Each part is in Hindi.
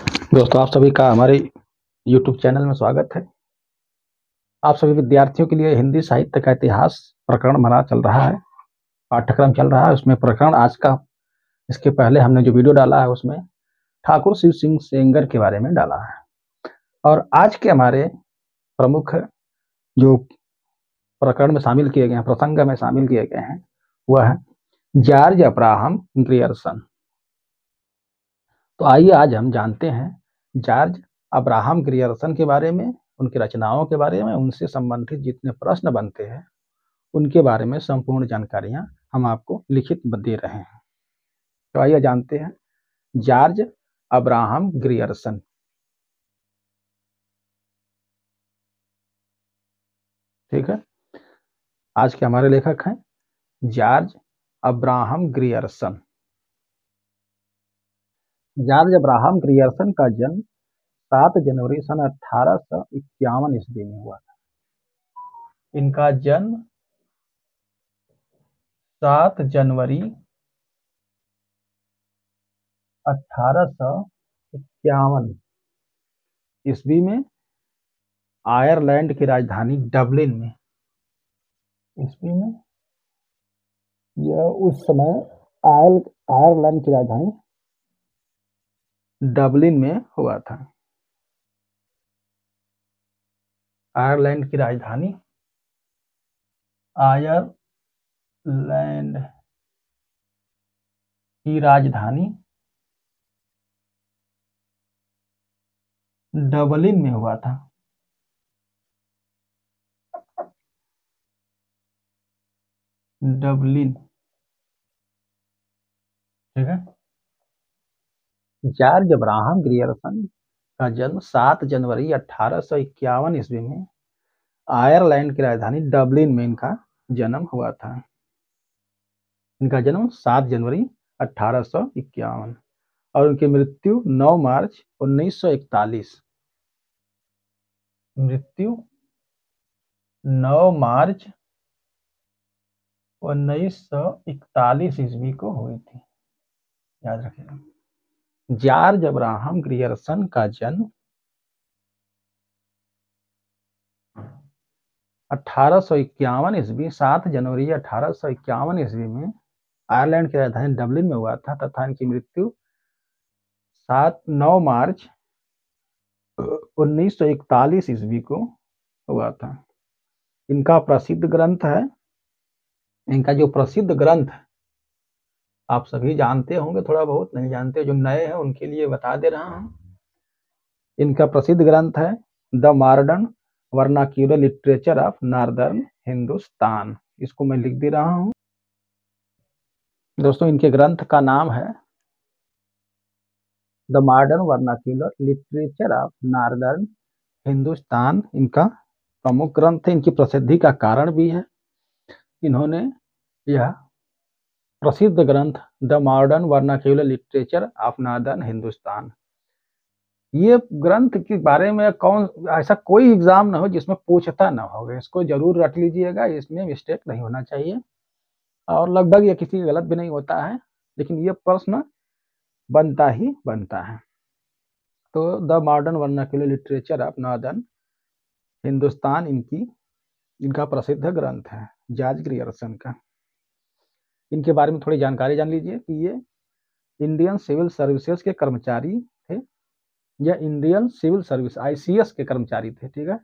दोस्तों, आप सभी का हमारे YouTube चैनल में स्वागत है। आप सभी विद्यार्थियों के लिए हिंदी साहित्य का इतिहास प्रकरण बना चल रहा है, पाठ्यक्रम चल रहा है। उसमें प्रकरण आज का, इसके पहले हमने जो वीडियो डाला है उसमें ठाकुर शिव सिंह सेंगर के बारे में डाला है। और आज के हमारे प्रमुख जो प्रकरण में शामिल किए गए हैं, प्रसंग में शामिल किए गए हैं, वह है जॉर्ज अब्राहम ग्रियर्सन। तो आइए आज हम जानते हैं जॉर्ज अब्राहम ग्रियर्सन के बारे में, उनकी रचनाओं के बारे में, उनसे संबंधित जितने प्रश्न बनते हैं उनके बारे में संपूर्ण जानकारियां हम आपको लिखित दे रहे हैं। तो आइए जानते हैं जॉर्ज अब्राहम ग्रियर्सन। ठीक है, आज के हमारे लेखक हैं George Abraham Grierson. George Abraham Grierson का जन्म 7 जनवरी सन 1851 ईस्वी में हुआ था। इनका जन्म 7 जनवरी 1851 ईस्वी में आयरलैंड की राजधानी डबलिन में, ईस्वी में यह उस समय आयरलैंड की राजधानी डबलिन में हुआ था। आयरलैंड की राजधानी आयरलैंड की राजधानी डबलिन में हुआ था। डबलिन, ठीक है। जॉर्ज अब्राहम ग्रियर्सन का जन्म 7 जनवरी 1851 ईस्वी में आयरलैंड की राजधानी डबलिन में इनका जन्म हुआ था। इनका जन्म 7 जनवरी 1851 और उनकी मृत्यु 9 मार्च 1941, मृत्यु 9 मार्च 1941 ईस्वी को हुई थी, याद रखिएगा। जॉर्ज अब्राहम ग्रियर्सन का जन्म 1851 ईस्वी 7 जनवरी 1851 ईस्वी में आयरलैंड की राजधानी डबलिन में हुआ था तथा इनकी मृत्यु 9 मार्च 1941 ईस्वी को हुआ था। इनका प्रसिद्ध ग्रंथ है, इनका जो प्रसिद्ध ग्रंथ है आप सभी जानते होंगे, थोड़ा बहुत नहीं जानते, जो नए हैं उनके लिए बता दे रहा हूं। इनका प्रसिद्ध ग्रंथ है the modern vernacular literature of northern Hindustan. इसको मैं लिख दे रहा हूं। दोस्तों, इनके ग्रंथ का नाम है the modern vernacular literature of northern Hindustan. इनका प्रमुख ग्रंथ है। इनकी प्रसिद्धि का कारण भी है, इन्होंने यह प्रसिद्ध ग्रंथ the modern vernacular literature of northern Hindustan, ये ग्रंथ के बारे में कौन ऐसा कोई एग्जाम ना हो जिसमें पूछता ना हो, इसको जरूर रट लीजिएगा, इसमें मिस्टेक नहीं होना चाहिए और लगभग ये किसी गलत भी नहीं होता है, लेकिन ये प्रश्न बनता ही बनता है। तो the modern vernacular literature of northern Hindustan इनका प्रसिद्ध ग्रंथ है जॉर्ज ग्रियर्सन का। इनके बारे में थोड़ी जानकारी जान लीजिए कि ये इंडियन सिविल सर्विसेज के कर्मचारी थे, या इंडियन सिविल सर्विस ICS के कर्मचारी थे। ठीक है,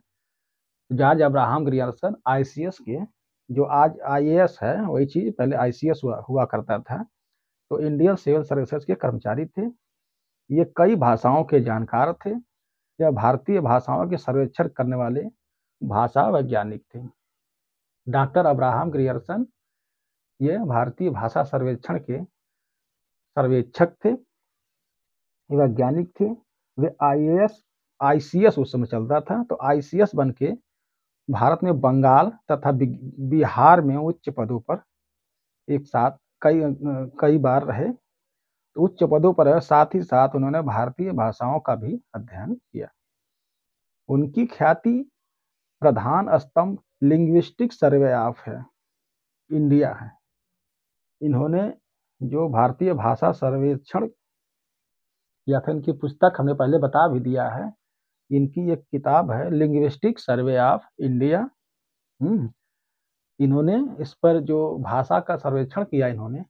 जॉर्ज अब्राहम ग्रियर्सन ICS के, जो आज IAS है वही चीज पहले ICS हुआ करता था। तो इंडियन सिविल सर्विसेज के कर्मचारी थे। ये कई भाषाओं के जानकार थे, या भारतीय भाषाओं के सर्वेक्षण करने वाले भाषा वैज्ञानिक थे। डॉक्टर अब्राहम ग्रियर्सन ये भारतीय भाषा सर्वेक्षण के सर्वेक्षक थे, वैज्ञानिक थे। वे ICS उस समय चलता था, तो ICS बन के भारत में बंगाल तथा बिहार में उच्च पदों पर एक साथ कई बार रहे। तो उच्च पदों पर रहे, साथ ही साथ उन्होंने भारतीय भाषाओं का भी अध्ययन किया। उनकी ख्याति प्रधान स्तंभ लिंग्विस्टिक सर्वे ऑफ है इंडिया है। इन्होंने जो भारतीय भाषा सर्वेक्षण या फिर इनकी पुस्तक हमने पहले बता भी दिया है। इनकी एक किताब है लिंग्विस्टिक सर्वे ऑफ इंडिया। इन्होंने इस पर जो भाषा का सर्वेक्षण किया इन्होंने,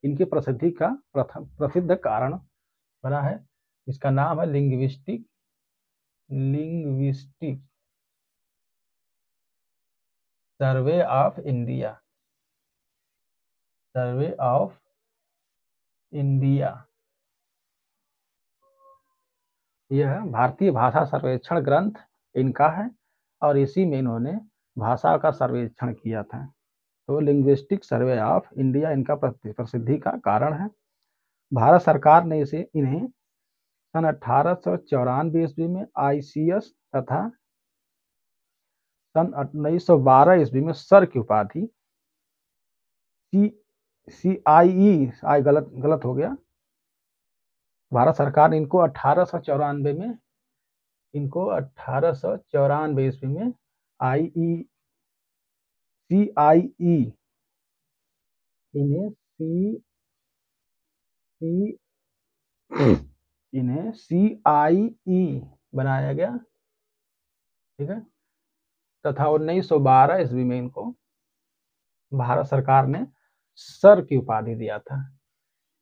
इनकी प्रसिद्धि का प्रथम प्रसिद्ध कारण बना है। इसका नाम है linguistic survey of India. Survey of India यह भारतीय भाषा सर्वेक्षण ग्रंथ इनका है और इसी में इन्होंने भाषा का सर्वेक्षण किया था। तो लिंग्विस्टिक सर्वे ऑफ इंडिया इनका प्रसिद्धि का कारण है। भारत सरकार ने इन्हें सन 1894 ईस्वी में ICS तथा सन 1912 ईस्वी में सर की उपाधि CIE गलत हो गया। भारत सरकार ने इनको 1894 में ईस्वी में CIE इन्हें CIE बनाया गया, ठीक है। तथा 1912 ईस्वी में इनको भारत सरकार ने सर की उपाधि दिया था।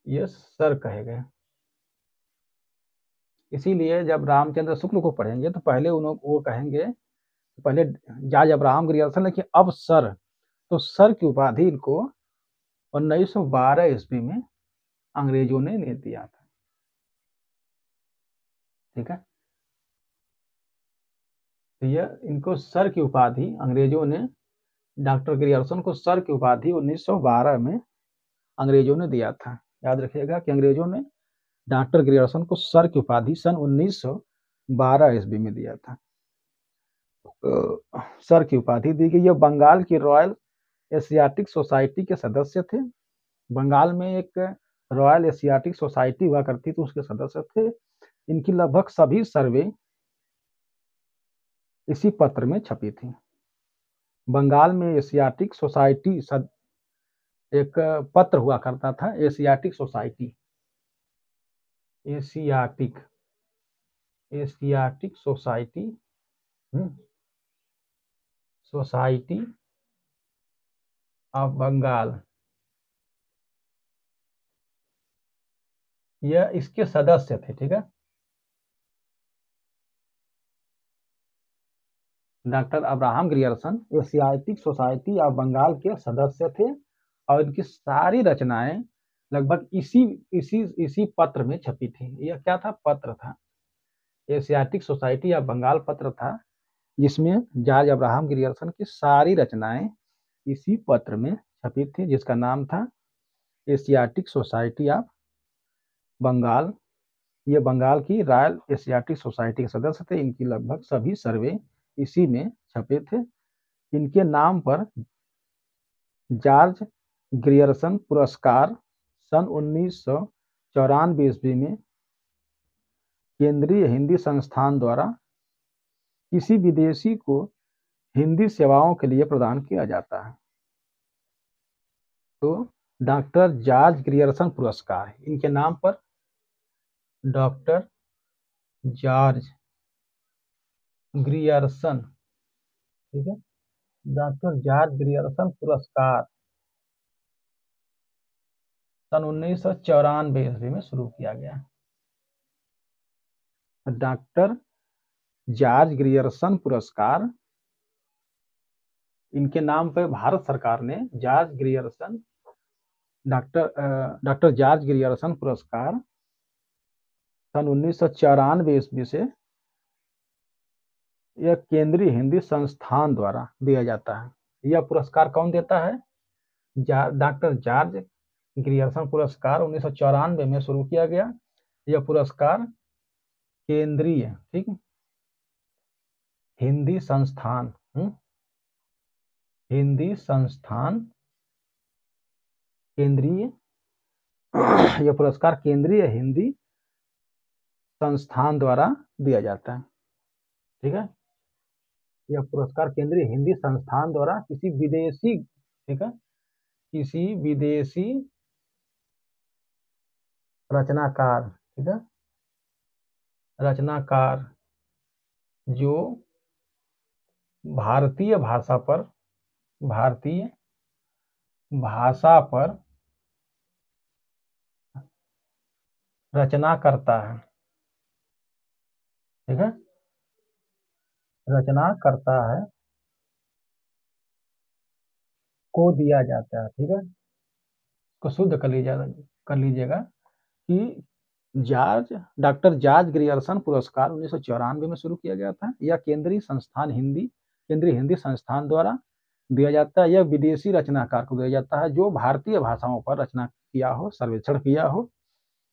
ये सर कहे गए। इसीलिए जब रामचंद्र शुक्ल को पढ़ेंगे तो पहले वो कहेंगे, पहले जॉर्ज अब्राहम ग्रियर्सन, लेकिन अब सर, तो सर की उपाधि इनको 1912 ईस्वी में अंग्रेजों ने दे दिया था, ठीक है। तो यह इनको सर की उपाधि अंग्रेजों ने, डॉक्टर ग्रियर्सन को सर की उपाधि 1912 में अंग्रेजों ने दिया था। याद रखिएगा कि अंग्रेजों ने डॉक्टर ग्रियर्सन को सर की उपाधि सन 1912 ईस्वी में दिया था। सर की उपाधि दी गई। यह बंगाल की रॉयल एशियाटिक सोसाइटी के सदस्य थे। बंगाल में एक रॉयल एशियाटिक सोसाइटी हुआ करती थी, उसके सदस्य थे। इनकी लगभग सभी सर्वे इसी पत्र में छपी थी। बंगाल में एशियाटिक सोसाइटी एक पत्र हुआ करता था, Asiatic Society, Asiatic Society of Bengal, यह इसके सदस्य थे, ठीक है। Doctor Abraham Grierson Asiatic Society of Bengal के सदस्य थे और इनकी सारी रचनाएं लगभग इसी पत्र में छपी थी। यह क्या था? पत्र था, एशियाटिक सोसाइटी ऑफ बंगाल पत्र था, जिसमें जॉर्ज अब्राहम ग्रियर्सन की सारी रचनाएं इसी पत्र में छपी थी, जिसका नाम था एशियाटिक सोसाइटी ऑफ बंगाल। ये बंगाल की रॉयल एशियाटिक सोसाइटी के सदस्य थे। इनकी लगभग सभी सर्वे इसी में छपे थे। इनके नाम पर जॉर्ज ग्रियर्सन पुरस्कार सन 1994 ईस्वी में केंद्रीय हिंदी संस्थान द्वारा किसी विदेशी को हिंदी सेवाओं के लिए प्रदान किया जाता है। तो डॉक्टर जॉर्ज ग्रियर्सन पुरस्कार, इनके नाम पर डॉक्टर जॉर्ज ग्रियर्सन, ठीक है, डॉक्टर जॉर्ज ग्रियर्सन पुरस्कार सन 1994 ईस्वी में शुरू किया गया। डॉक्टर जॉर्ज ग्रियर्सन पुरस्कार, इनके नाम पर भारत सरकार ने George Grierson doctor George Grierson पुरस्कार सन 1994 ईस्वी से यह केंद्रीय हिंदी संस्थान द्वारा दिया जाता है। यह पुरस्कार कौन देता है? डॉक्टर जॉर्ज ग्रियर्सन पुरस्कार 1994 में शुरू किया गया। यह पुरस्कार केंद्रीय, ठीक है, हिंदी संस्थान, हिंदी संस्थान, केंद्रीय यह पुरस्कार केंद्रीय हिंदी संस्थान द्वारा दिया जाता है, ठीक है। यह पुरस्कार केंद्रीय हिंदी संस्थान द्वारा किसी विदेशी, ठीक है, किसी विदेशी रचनाकार, ठीक है, रचनाकार जो भारतीय भाषा पर रचना करता है। ठीक है, रचना करता है को दिया जाता है। ठीक है, को शुद्ध कर लीजिएगा कि डॉक्टर जॉर्ज ग्रियर्सन पुरस्कार 1994 में शुरू किया गया था। यह केंद्रीय हिंदी संस्थान द्वारा दिया जाता है। यह विदेशी रचनाकार को दिया जाता है जो भारतीय भाषाओं पर रचना किया हो, सर्वेक्षण किया हो।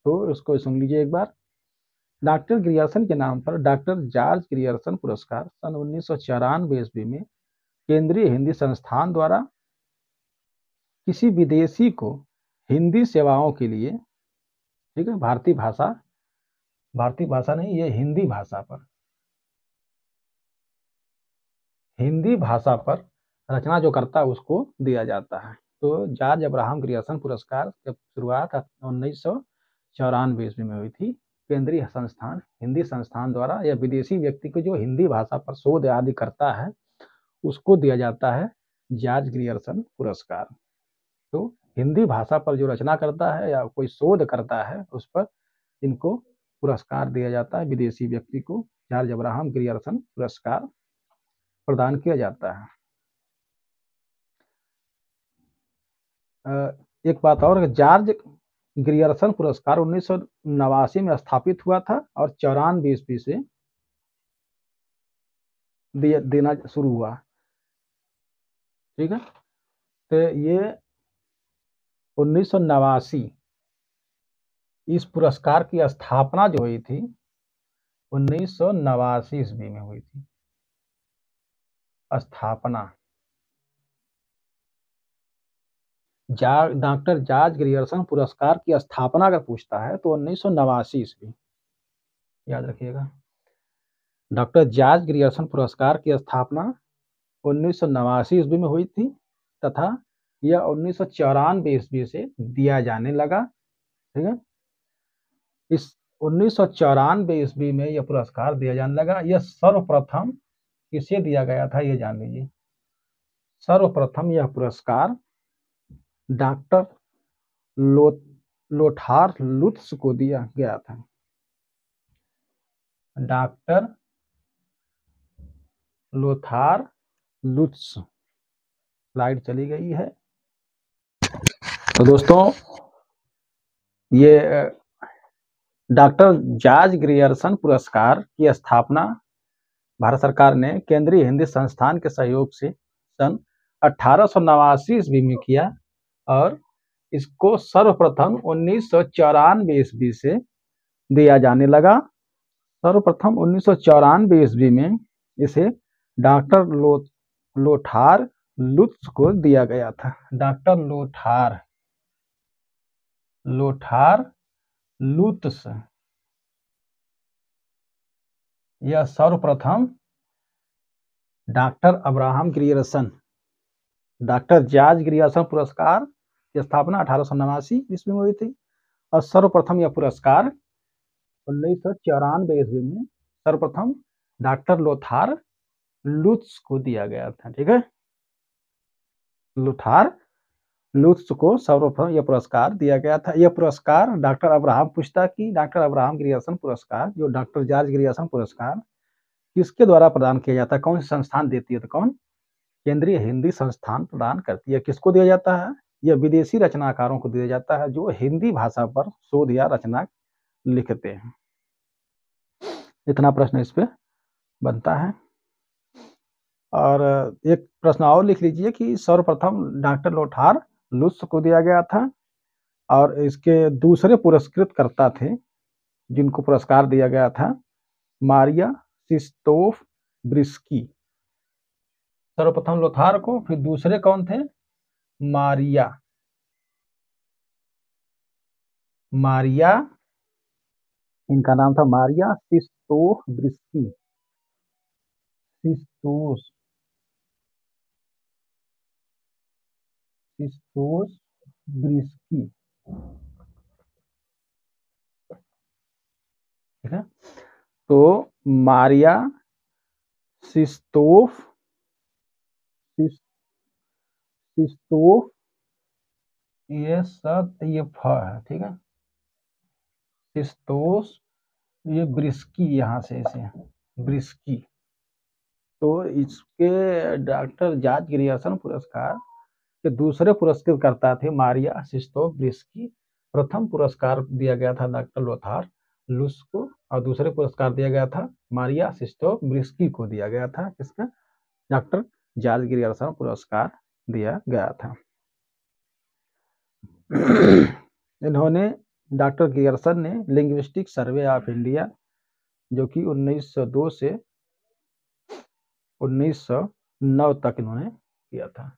तो उसको सुन लीजिए एक बार। डॉक्टर ग्रियर्सन के नाम पर डॉक्टर जॉर्ज ग्रियर्सन पुरस्कार सन 1994 ईस्वी में केंद्रीय हिंदी संस्थान द्वारा किसी विदेशी को हिंदी सेवाओं के लिए, ठीक है, भारतीय भाषा नहीं, ये हिंदी भाषा पर रचना जो करता है उसको दिया जाता है। तो जॉर्ज अब्राहम ग्रियर्सन पुरस्कार की शुरुआत 1994 ईस्वी में हुई थी। केंद्रीय संस्थान हिंदी संस्थान द्वारा यह विदेशी व्यक्ति को जो हिंदी भाषा पर शोध आदि करता है उसको दिया जाता है जॉर्ज ग्रियर्सन पुरस्कार। तो हिंदी भाषा पर जो रचना करता है या कोई शोध करता है उस पर इनको पुरस्कार दिया जाता है। विदेशी व्यक्ति को जॉर्ज अब्राहम ग्रियर्सन पुरस्कार प्रदान किया जाता है। एक बात और, जॉर्ज ग्रियर्सन पुरस्कार 1989 में स्थापित हुआ था और 94 ईस्वी से देना शुरू हुआ। ठीक है, तो ये 1989 इस पुरस्कार की स्थापना जो हुई थी 1989 ईस्वी में हुई थी स्थापना। डॉक्टर जॉर्ज ग्रियर्सन पुरस्कार की स्थापना अगर पूछता है तो 1989 ईस्वी याद रखिएगा। डॉक्टर जॉर्ज ग्रियर्सन पुरस्कार की स्थापना 1989 ईस्वी में हुई थी तथा यह 1994 ईस्वी से दिया जाने लगा। ठीक है, इस 1994 ईस्वी में यह पुरस्कार दिया जाने लगा। यह सर्वप्रथम किसे दिया गया था ये जान लीजिए। सर्वप्रथम यह पुरस्कार डॉक्टर लोथार लुत्स को दिया गया था। Doctor Lothar Lutz. स्लाइड चली गई है। तो दोस्तों ये डॉक्टर जॉर्ज ग्रियर्सन पुरस्कार की स्थापना भारत सरकार ने केंद्रीय हिंदी संस्थान के सहयोग से सन 1889 ईस्वी में किया और इसको सर्वप्रथम 1994 ईस्वी से दिया जाने लगा। सर्वप्रथम 1994 ईस्वी में इसे डॉक्टर लोथार लुत्स को दिया गया था। डॉक्टर लोथार लुत्स यह सर्वप्रथम doctor Abraham Grierson, doctor George Grierson पुरस्कार की स्थापना 1889 ईस्वी में हुई थी और सर्वप्रथम यह पुरस्कार 1994 ईस्वी में सर्वप्रथम डॉक्टर लोथार लुत्स को दिया गया था। ठीक है, लोथार लुत्स को सर्वप्रथम यह पुरस्कार दिया गया था। यह पुरस्कार डॉक्टर अब्राहम पूछता कि डॉक्टर अब्राहम ग्रियर्सन पुरस्कार जो डॉक्टर जॉर्ज ग्रियर्सन पुरस्कार किसके द्वारा प्रदान किया जाता है, कौन सी संस्थान देती है, तो कौन, केंद्रीय हिंदी संस्थान प्रदान करती है। किसको दिया जाता है, यह विदेशी रचनाकारों को दिया जाता है जो हिंदी भाषा पर शोध या रचना लिखते हैं। इतना प्रश्न इस पे बनता है। और एक प्रश्न और लिख लीजिए कि सर्वप्रथम डॉक्टर लोथार लुत्स को दिया गया था और इसके दूसरे पुरस्कृत कर्ता थे जिनको पुरस्कार दिया गया था मारिया सिस्तोफ ब्रिस्की। सर्वप्रथम लोथार को, फिर दूसरे कौन थे, मारिया, इनका नाम था मारिया सिस्तोफ ब्रिस्की। सिस्तोस ब्रिस्की। ठीक है, तो मारिया सिस्तोफ सिस्तोफ ये सब ये फ है, ठीक है। सिस्तोस ये ब्रिस्की, यहाँ से इसे ब्रिस्की। तो इसके डॉक्टर जॉर्ज ग्रियर्सन पुरस्कार के दूसरे पुरस्कृतकर्ता थे मारिया सिस्तोव ब्रिस्की। प्रथम पुरस्कार दिया गया था डॉक्टर लोथार लुस को, और दूसरे पुरस्कार दिया गया था मारिया सिस्तोव ब्रिस्की को दिया गया था। किसका? डॉक्टर जॉर्ज ग्रियर्सन पुरस्कार दिया गया था। इन्होंने डॉक्टर ग्रियर्सन ने लिंग्विस्टिक सर्वे ऑफ इंडिया, जो कि 1902 से 1909 तक इन्होंने किया था।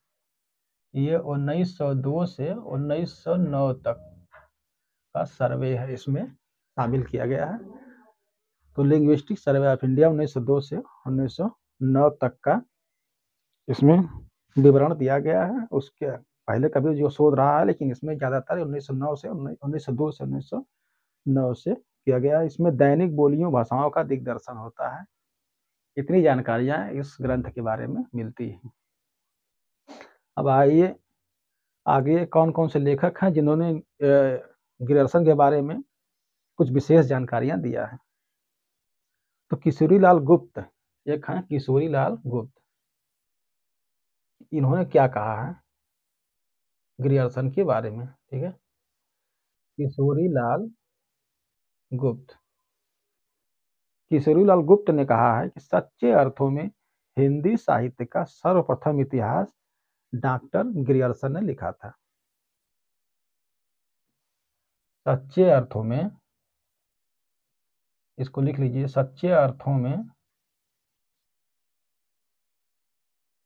ये 1902 से 1909 तक का सर्वे है, इसमें शामिल किया गया है। तो लिंग्विस्टिक सर्वे ऑफ इंडिया 1902 से 1909 तक का इसमें विवरण दिया गया है। उसके पहले कभी जो शोध रहा है, लेकिन इसमें ज्यादातर 1902 से 1909 से किया गया। इसमें दैनिक बोलियों भाषाओं का दिग्दर्शन होता है। इतनी जानकारियां इस ग्रंथ के बारे में मिलती हैं। अब आइए आगे कौन कौन से लेखक हैं जिन्होंने ग्रियर्सन के बारे में कुछ विशेष जानकारियां दिया है। तो किशोरीलाल गुप्त एक हैं, किशोरीलाल गुप्त। इन्होंने क्या कहा है ग्रियर्सन के बारे में, ठीक है। किशोरीलाल गुप्त, किशोरीलाल गुप्त ने कहा है कि सच्चे अर्थों में हिंदी साहित्य का सर्वप्रथम इतिहास डॉक्टर ग्रियर्सन ने लिखा था। सच्चे अर्थों में, इसको लिख लीजिए, सच्चे अर्थों में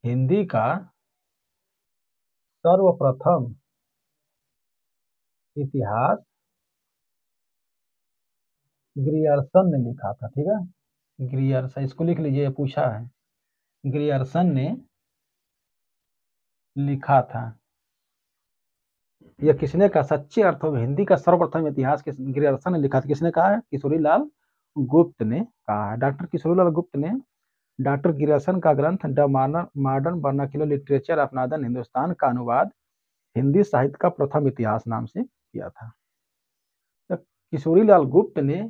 हिंदी का सर्वप्रथम इतिहास ग्रियर्सन ने लिखा था, ठीक है। ग्रियर्सन, इसको लिख लीजिए, पूछा है, ग्रियर्सन ने लिखा था। यह किसने कहा? सच्चे अर्थों में हिंदी का सर्वप्रथम इतिहास ग्रियर्सन ने लिखा था। किसने कहा है? किशोरीलाल गुप्त ने कहा है। डॉक्टर किशोरीलाल गुप्त ने डॉक्टर ग्रियर्सन का ग्रंथ the modern vernacular literature of northern Hindustan का अनुवाद हिंदी साहित्य का प्रथम इतिहास नाम से किया था। तो किशोरीलाल गुप्त ने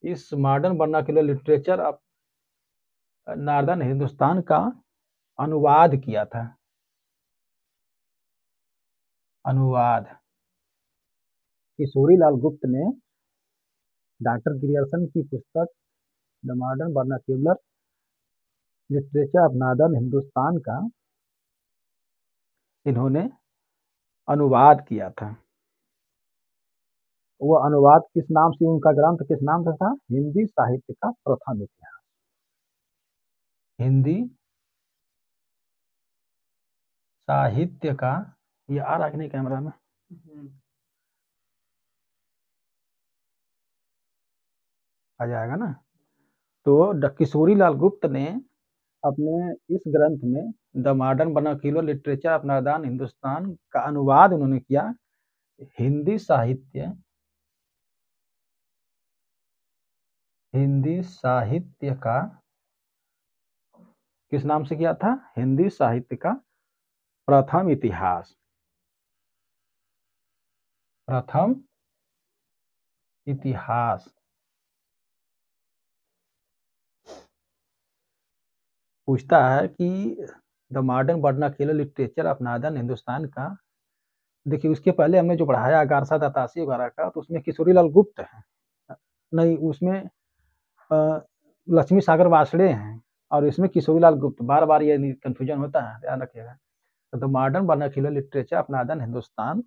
इस modern vernacular literature of northern Hindustan का अनुवाद किया था। अनुवाद किशोरीलाल गुप्त ने डॉक्टर ग्रियर्सन की पुस्तक the modern vernacular literature of northern Hindustan का इन्होंने अनुवाद किया था। वो अनुवाद किस नाम से, उनका ग्रंथ किस नाम से था? हिंदी साहित्य का प्रथम इतिहास। हिंदी साहित्य का, ये आ रहा कि नहीं कैमरा में? आ जाएगा ना। तो किशोरीलाल गुप्त ने अपने इस ग्रंथ में the modern vernacular literature of northern Hindustan का अनुवाद उन्होंने किया हिंदी साहित्य का किस नाम से किया था? हिंदी साहित्य का प्रथम इतिहास। प्रथम इतिहास पूछता है कि the modern vernacular literature of northern Hindustan का, देखिए उसके पहले हमने जो पढ़ाया गारसा दत्तासी वगैरह का, तो उसमें किशोरीलाल गुप्त है नहीं, उसमें लक्ष्मी सागर वासड़े हैं, और इसमें किशोरीलाल गुप्त। बार बार ये कंफ्यूजन होता है, ध्यान रखिएगा। तो the modern vernacular literature of northern Hindustan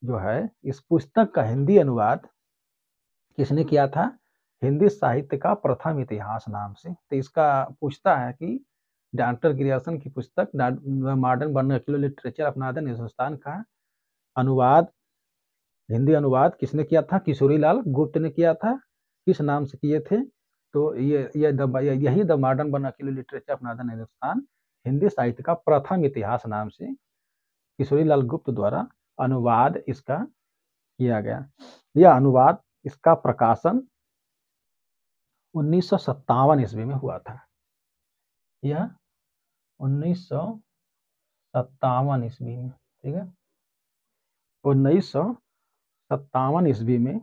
जो है, इस पुस्तक का हिंदी अनुवाद किसने किया था? हिंदी साहित्य का प्रथम इतिहास नाम से। तो इसका पूछता है कि डॉक्टर ग्रियर्सन की पुस्तक modern vernacular literature of northern Hindustan का अनुवाद, हिंदी अनुवाद किसने किया था? किशोरीलाल गुप्त ने किया था। किस नाम से किए थे? तो यही the modern vernacular literature of northern Hindustan Hindi साहित्य का प्रथम इतिहास नाम से किशोरीलाल गुप्त द्वारा अनुवाद इसका किया गया। यह अनुवाद, इसका प्रकाशन 1957 ईस्वी में हुआ था। यह 1957 ईस्वी में, ठीक है, 1957 ईस्वी में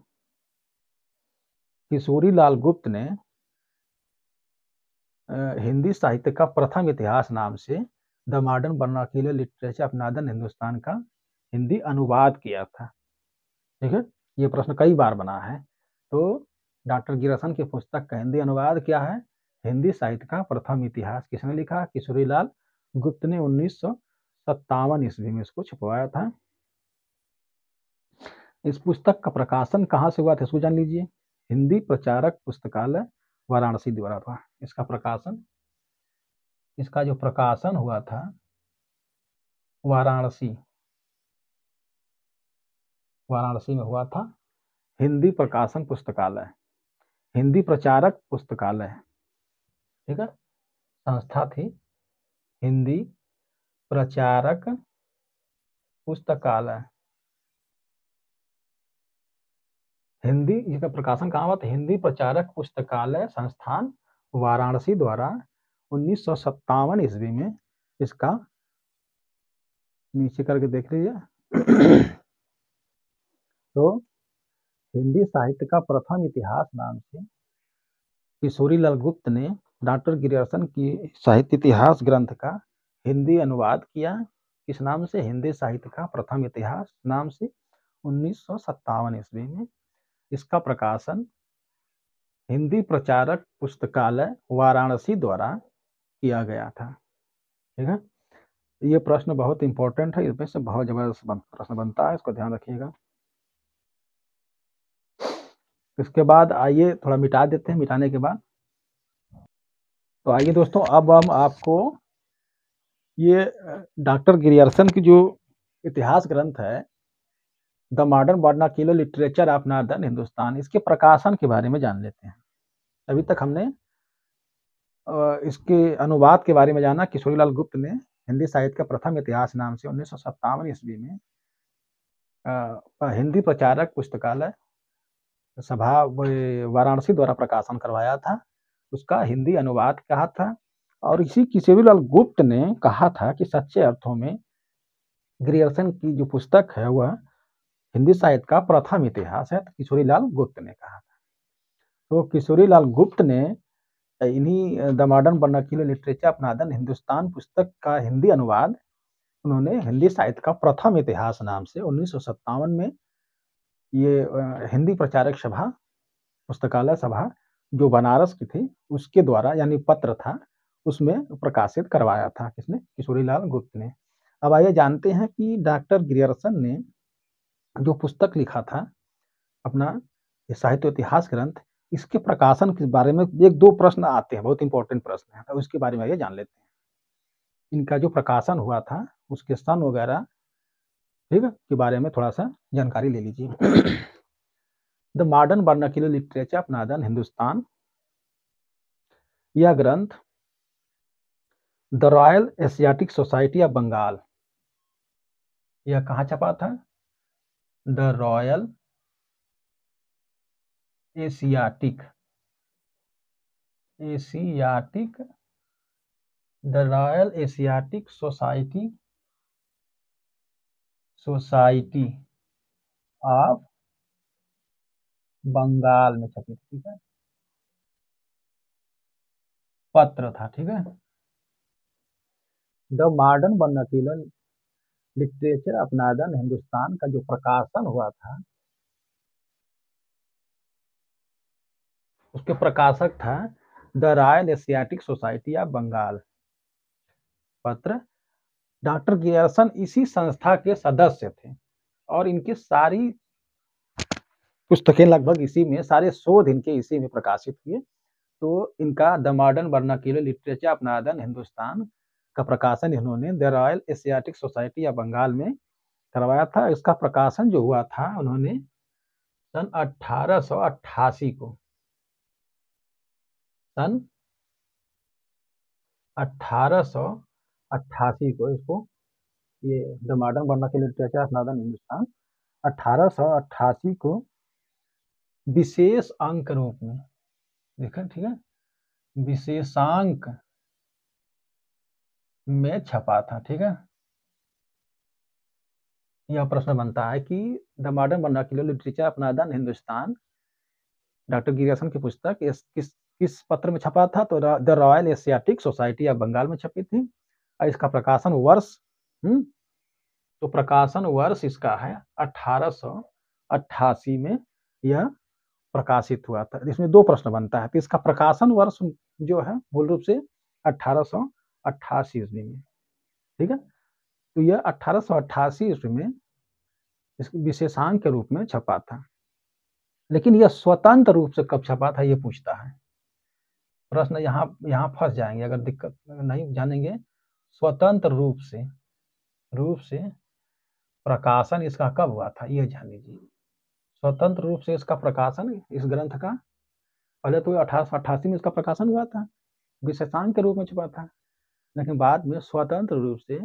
किशोरी लाल गुप्त ने हिंदी साहित्य का प्रथम इतिहास नाम से the modern vernacular literature of northern Hindustan का हिंदी अनुवाद किया था। ठीक है, ये प्रश्न कई बार बना है। तो डॉक्टर गियर्सन की पुस्तक का हिंदी अनुवाद क्या है? हिंदी साहित्य का प्रथम इतिहास। किसने लिखा? किशोरी लाल गुप्त ने 1957 ईस्वी में इसको छपवाया था। इस पुस्तक का प्रकाशन कहाँ से हुआ था इसको जान लीजिए। हिंदी प्रचारक पुस्तकालय वाराणसी द्वारा था इसका प्रकाशन। इसका जो प्रकाशन हुआ था वाराणसी में हुआ था। हिंदी प्रकाशन पुस्तकालय, हिंदी प्रचारक पुस्तकालय, ठीक है, संस्था थी हिंदी प्रचारक पुस्तकालय। हिंदी इसका प्रकाशन कहाँ हुआ था? हिंदी प्रचारक पुस्तकालय संस्थान वाराणसी द्वारा 1957 ईस्वी में। इसका नीचे करके देख लीजिए। तो हिंदी साहित्य का प्रथम इतिहास नाम से किशोरी लाल गुप्त ने डॉक्टर गियर्सन की साहित्य इतिहास ग्रंथ का हिंदी अनुवाद किया। किस नाम से? हिंदी साहित्य का प्रथम इतिहास नाम से 1957 ईस्वी में। इसका प्रकाशन हिंदी प्रचारक पुस्तकालय वाराणसी द्वारा किया गया था। ठीक है, ये प्रश्न बहुत इंपॉर्टेंट है, इसमें से बहुत जबरदस्त प्रश्न बनता है, इसको ध्यान रखिएगा। इसके बाद आइए थोड़ा मिटा देते हैं। मिटाने के बाद तो आइए दोस्तों, अब हम आपको ये डॉक्टर गियर्सन की जो इतिहास ग्रंथ है the modern vernacular literature of northern Hindustan, इसके प्रकाशन के बारे में जान लेते हैं। अभी तक हमने इसके अनुवाद के बारे में जाना। किशोरी लाल गुप्त ने हिंदी साहित्य का प्रथम इतिहास नाम से 1957 ईस्वी में हिंदी प्रचारक पुस्तकालय सभा वाराणसी द्वारा प्रकाशन करवाया था। उसका हिंदी अनुवाद कहा था। और इसी किशोरी लाल गुप्त ने कहा था कि सच्चे अर्थों में गियर्सन की जो पुस्तक है वह हिंदी साहित्य का प्रथम इतिहास है। तो किशोरी लाल गुप्त ने कहा था। तो किशोरी लाल गुप्त ने इन्हीं the modern vernacular literature of northern Hindustan पुस्तक का हिंदी अनुवाद उन्होंने हिंदी साहित्य का प्रथम इतिहास नाम से 1957 में ये हिंदी प्रचारक सभा पुस्तकालय सभा जो बनारस की थी उसके द्वारा, यानी पत्र था, उसमें प्रकाशित करवाया था। किसने? किशोरी लाल गुप्त ने। अब आइए जानते हैं कि डॉक्टर गियर्सन ने जो पुस्तक लिखा था अपना ये साहित्य इतिहास ग्रंथ, इसके प्रकाशन के बारे में एक दो प्रश्न आते हैं, बहुत इंपॉर्टेंट प्रश्न है, तो उसके बारे में आइए जान लेते हैं। इनका जो प्रकाशन हुआ था उसके सन वगैरह, ठीक है, के बारे में थोड़ा सा जानकारी ले लीजिए। The modern vernacular literature of northern Hindustan, यह ग्रंथ the Royal Asiatic Society of Bengal, यह कहाँ छपा था? The Royal Asiatic the Royal Asiatic Society of Bengal में छपी, ठीक है, पत्र था, ठीक है। The modern vernacular literature of northern Hindustan का जो प्रकाशन हुआ था उसके प्रकाशक था the Royal Asiatic Society of Bengal पत्र। डॉक्टर गियर्सन इसी संस्था के सदस्य थे और इनकी सारी पुस्तकें लगभग इसी में, सारे शोध इनके इसी में प्रकाशित हुए। तो इनका the modern vernacular literature of northern Hindustan का प्रकाशन इन्होंने the Royal Asiatic Society of Bengal में करवाया था। इसका प्रकाशन जो हुआ था उन्होंने सन 1888 को, सन 1888 को इसको, ये the modern vernacular literature of northern Hindustan 1888 को विशेष अंक रूप में, देखा, ठीक है, विशेषांक में छपा था। ठीक है, यह प्रश्न बनता है कि the modern vernacular literature of northern Hindustan, doctor Grierson की पुस्तक किस पत्र में छपा था? तो the Royal Asiatic Society of Bengal में छपी थी। और इसका प्रकाशन वर्ष, तो प्रकाशन वर्ष इसका है 1888 में यह प्रकाशित हुआ था। इसमें दो प्रश्न बनता है, तो इसका प्रकाशन वर्ष जो है मूल रूप से 1888 ईस्वी में। ठीक है, तो यह 1888 ईस्वी में इस विशेषांक के रूप में छपा था। लेकिन यह स्वतंत्र रूप से कब छपा था, ये पूछता है प्रश्न। यहाँ फंस जाएंगे अगर दिक्कत नहीं जानेंगे। स्वतंत्र रूप से प्रकाशन इसका कब हुआ था, ये जान लीजिए। स्वतंत्र रूप से इसका प्रकाशन इस ग्रंथ का, पहले तो 1888 में इसका प्रकाशन हुआ था, विशेषांक के रूप में छपा था। लेकिन बाद में स्वतंत्र रूप से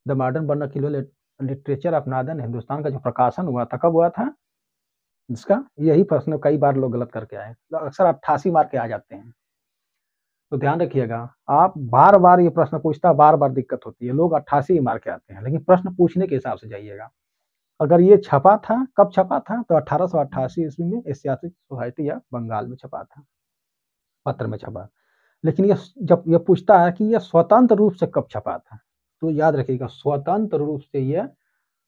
the modern vernacular literature of northern Hindustan का जो प्रकाशन हुआ था, कब हुआ था इसका, यही प्रश्न कई बार लोग गलत करके आए, अक्सर 88 मार्क के आ जाते हैं। तो ध्यान रखिएगा, आप बार बार ये प्रश्न पूछता, बार बार दिक्कत होती है, लोग 88 मार्क के आते हैं, लेकिन प्रश्न पूछने के हिसाब से जाइएगा। अगर ये छपा था, कब छपा था, तो 1888 ईस्वी में एशियाटिक सोसाइटी या बंगाल में छपा था, पत्र में छपा। लेकिन ये जब ये पूछता है कि यह स्वतंत्र रूप से कब छपा था, तो याद रखिएगा स्वतंत्र रूप से यह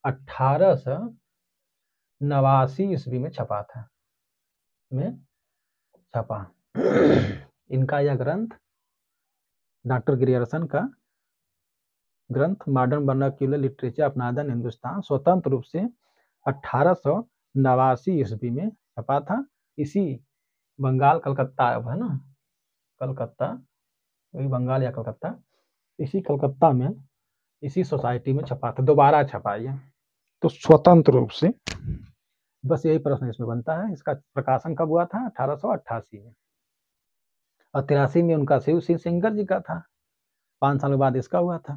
1889 ईस्वी में छपा था, में छपा। इनका यह ग्रंथ, डॉक्टर ग्रियर्सन का ग्रंथ modern vernacular literature of northern Hindustan स्वतंत्र रूप से 1889 ईस्वी में छपा था। इसी बंगाल, कलकत्ता अब है ना, कलकत्ता, वही बंगाल या कलकत्ता, इसी कलकत्ता में इसी सोसाइटी में छपा था, दोबारा छपा ये। तो स्वतंत्र रूप से, बस यही प्रश्न इसमें बनता है। इसका प्रकाशन कब हुआ था? 1888 में। और 83 में उनका शिव सिंह सेंगर जी का था, 5 साल बाद इसका हुआ था।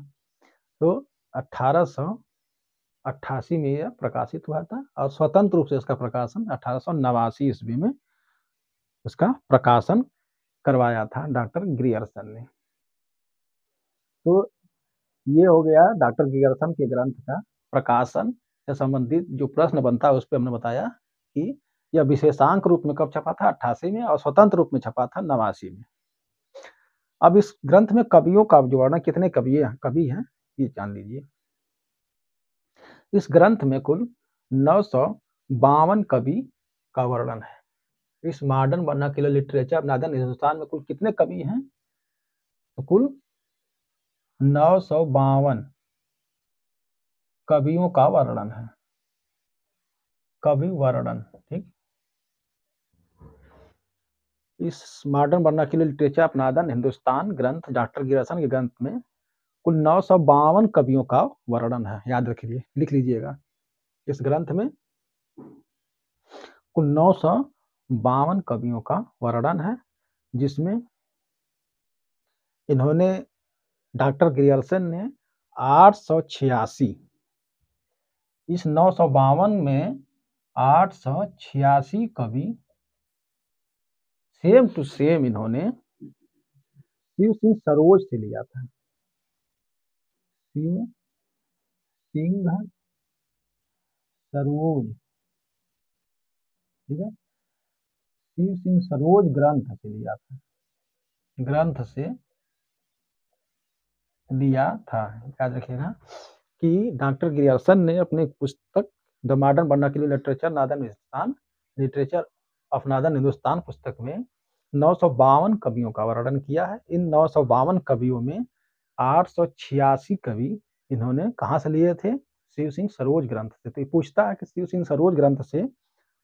तो 1888 में यह प्रकाशित हुआ था, और स्वतंत्र रूप से इसका प्रकाशन 1889 ईस्वी में इसका प्रकाशन करवाया था डॉक्टर ग्रियर्सन ने। तो ये हो गया डॉक्टर ग्रियर्सन के ग्रंथ का प्रकाशन से संबंधित जो प्रश्न बनता है, उस पर हमने बताया कि यह विशेषांक रूप में कब छपा था, 88 में, और स्वतंत्र रूप में छपा था 89 में। अब इस ग्रंथ में कवियों का जो वर्णन, कितने कवि हैं ये जान लीजिए। इस ग्रंथ में कुल 952 कवि का वर्णन है। इस modern vernacular literature of northern Hindustan में कुल कितने कवि हैं? तो कुल 952 कवियों का वर्णन है, कवि वर्णन। ठीक, इस modern vernacular literature of northern Hindustan ग्रंथ, डॉक्टर ग्रियर्सन के ग्रंथ में कुल 952 कवियों का वर्णन है। याद रखिए, लिख लीजिएगा, इस ग्रंथ में कुल 952 कवियों का वर्णन है, जिसमें इन्होंने, डॉक्टर ग्रियर्सन ने 886, इस 952 में 886 कवि सेम टू सेम इन्होंने शिव सिंह सरोज से लिया था। शिव सिंह सरोज, ठीक है, शिव सिंह सरोज ग्रंथ से लिया था, ग्रंथ से लिया था। याद रखिएगा कि डॉक्टर ग्रियर्सन ने अपनी पुस्तक the modern vernacular literature northern Hindustan, literature of northern Hindustan पुस्तक में 952 कवियों का वर्णन किया है। इन 952 कवियों में 886 कवि इन्होंने कहाँ से लिए थे? शिव सिंह सरोज ग्रंथ से। तो पूछता है कि शिव सिंह सरोज ग्रंथ से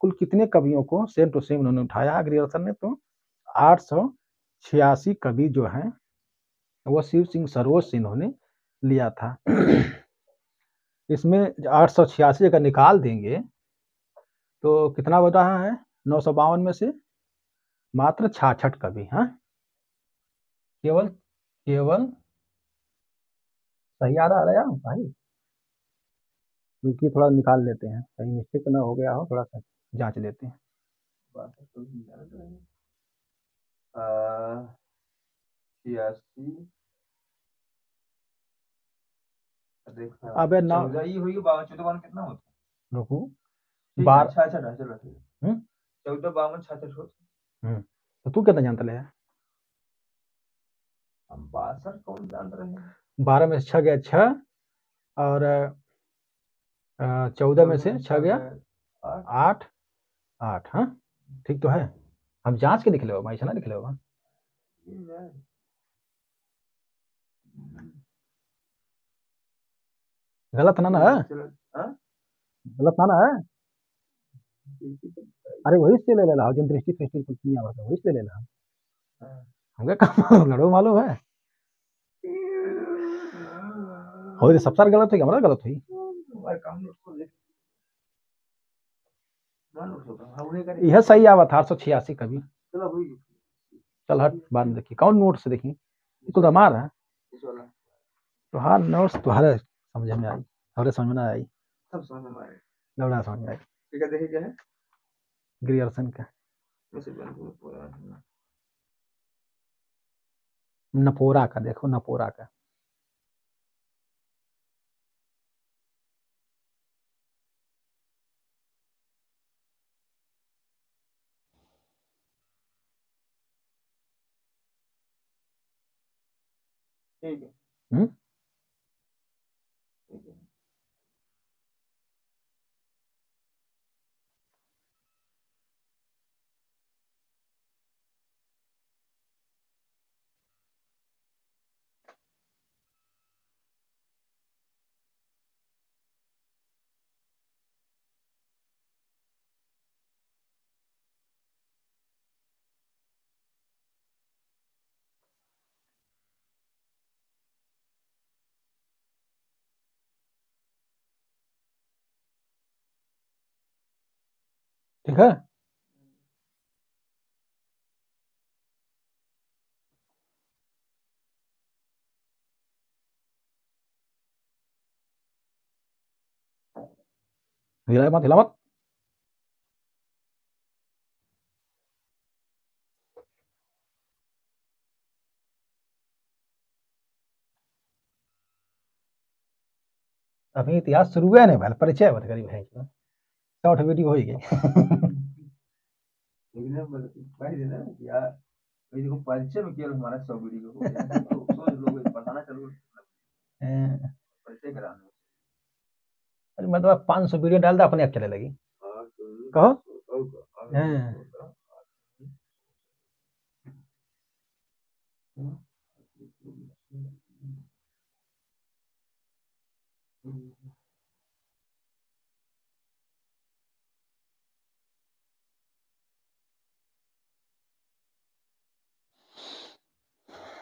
कुल कितने कवियों को सेम टू सेम उन्होंने उठाया ग्रियर्सन ने? तो 886 कवि जो हैं वो शिव सिंह सरोज से इन्होंने लिया था। इसमें 886 अगर निकाल देंगे तो कितना बच रहा है? 952 में से मात्र 66 कवि, हाँ, केवल केवल सही आ रहा है भाई? रुकिए थोड़ा निकाल लेते हैं, कहीं मिस्टेक ना हो गया हो, थोड़ा सा जांच लेते हैं। छियासी। देखा अबे ना 14 ही हुई, 52 14 52 कितना होता रुको है? ठीक है, बार 66 है, चलो ठीक है। हम्म 14 52 66 होता तो तू कितना जानता ले है। हम 62 कौन जान रहे हैं? 12 में से 6 गया 6 और 14 में 14 से में 6 छह गया गए 8। 8 8 हाँ ठीक तो है। हम जांच के लिख ले भाई, ऐसा ना लिख ले बाबा। गलत ना ना है, चलो। हाँ, गलत ना ना है। ठीक ही तो बताइए। अरे वही से ले लेला जो दृष्टि सृष्टि कुछ नहीं आवत है वही से ले लेला। हाँ। हमके काम लड़ो मालूम है। हो रे सब सार गलत हुई, हमारा गलत हुई। हमारे काम नोट को देख, नोट होगा, हाँ वही करेंगे। यह सही आवत 886 कभी। चलो वही। चल हट बाद में देखी कौन नोट से देखी तो हमार है। इस वाला तुहार नोट्स तुम्हारे समझ में आई, हमारे समझ में ना आई। सब समझ में आ रहा है। लौड़ा समझ में आई। ठीक है, देखिए क्या है। ग्रियर्सन का वैसे बंद हुआ पूरा। नपोरा का देखो, नपोरा का। ठीक है। हम्म ठीक है। ठीक है। हिला मत हिला मत। अभी इतिहास शुरू है नहीं भाई, परिचय बत करी भाई शॉर्ट वीडियो हो गई। लेकिन अब भाई देना यार, ये देखो परिचय में केवल हमारा 100 वीडियो हो गया है, तो सोच लोग बताना चलो परिचय कराने। अरे मैं तो 500 वीडियो डाल दे अपने आप चले लगी। हाँ, कहो। हाँ।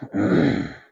तो